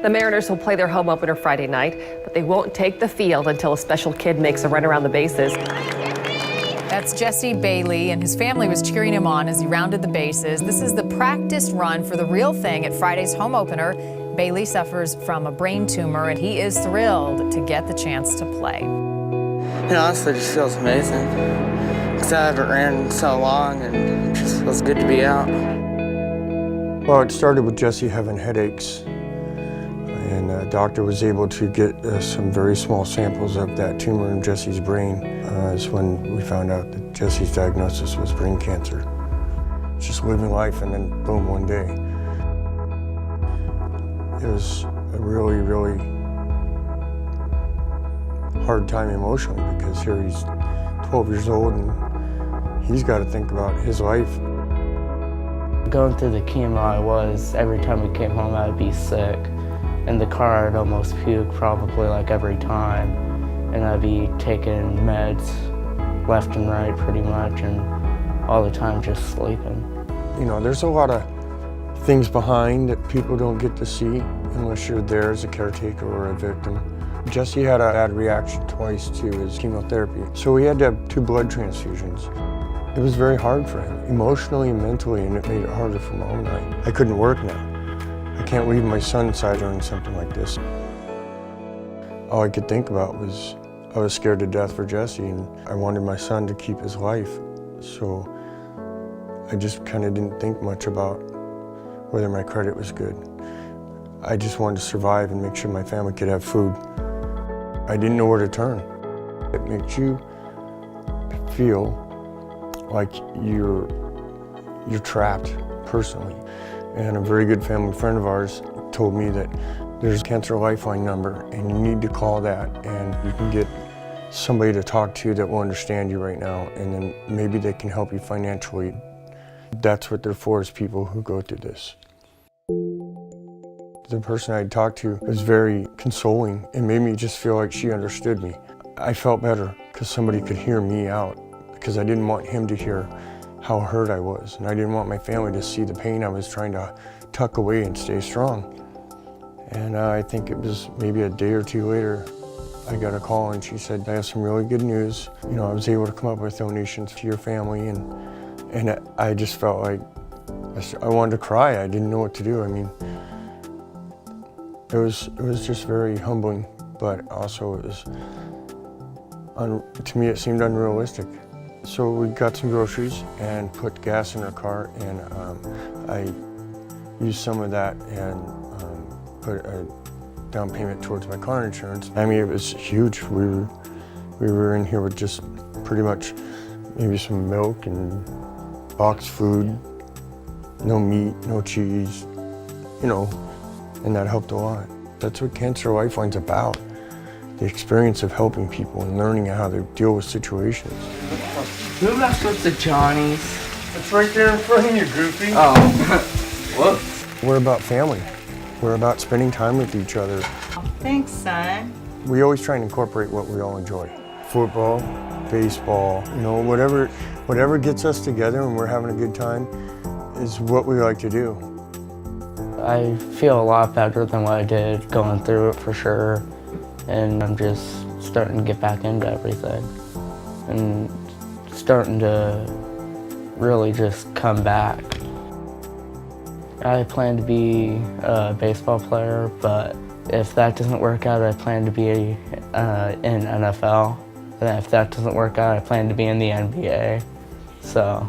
The Mariners will play their home opener Friday night, but they won't take the field until a special kid makes a run around the bases. That's Jesse Bailey, and his family was cheering him on as he rounded the bases. This is the practice run for the real thing at Friday's home opener. Bailey suffers from a brain tumor, and he is thrilled to get the chance to play. It honestly just feels amazing. Because I haven't ran in so long, and it just feels good to be out. Well, it started with Jesse having headaches, and the doctor was able to get some very small samples of that tumor in Jesse's brain. Is when we found out that Jesse's diagnosis was brain cancer. Just living life, and then boom, one day. It was a really, really hard time emotionally, because here he's 12 years old and he's got to think about his life. Going through the chemo, every time we came home, I'd be sick. In the car, I'd almost puke probably like every time. And I'd be taking meds left and right pretty much, and all the time just sleeping. You know, there's a lot of things behind that people don't get to see unless you're there as a caretaker or a victim. Jesse had a bad reaction twice to his chemotherapy, so he had to have 2 blood transfusions. It was very hard for him, emotionally and mentally, and it made it harder for Mom and I. I couldn't work now. I can't leave my son side during something like this. All I could think about was I was scared to death for Jesse, and I wanted my son to keep his life. So I just kind of didn't think much about whether my credit was good. I just wanted to survive and make sure my family could have food. I didn't know where to turn. It makes you feel like you're trapped personally. And a very good family friend of ours told me that there's a Cancer Lifeline number, and you need to call that, and you can get somebody to talk to that will understand you right now, and then maybe they can help you financially. That's what they're for, is people who go through this. The person I talked to was very consoling. It made me just feel like she understood me. I felt better because somebody could hear me out, because I didn't want him to hear how hurt I was, and I didn't want my family to see the pain I was trying to tuck away and stay strong. And I think it was maybe a day or 2 later, I got a call and she said, I have some really good news. You know, I was able to come up with donations to your family, and I just felt like I wanted to cry. I didn't know what to do. I mean, it was just very humbling, but also it was, to me, it seemed unrealistic. So we got some groceries and put gas in our car, and I used some of that and put a down payment towards my car insurance. I mean, it was huge. We were in here with just pretty much maybe some milk and boxed food, no meat, no cheese, you know, and that helped a lot. That's what Cancer Lifeline's about. The experience of helping people and learning how to deal with situations. Move that stuff to Johnny's. It's right there in front of you, Goofy. Oh, whoops. We're about family. We're about spending time with each other. Thanks, son. We always try and incorporate what we all enjoy. Football, baseball, you know, whatever gets us together and we're having a good time is what we like to do. I feel a lot better than what I did going through it, for sure. And I'm just starting to get back into everything and starting to really just come back. I plan to be a baseball player, but if that doesn't work out, I plan to be in NFL. And if that doesn't work out, I plan to be in the NBA. So,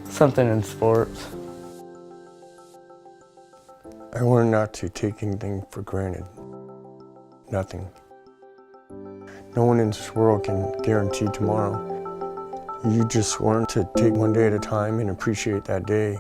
something in sports. I learned not to take anything for granted. Nothing. No one in this world can guarantee tomorrow. You just learn to take one day at a time and appreciate that day.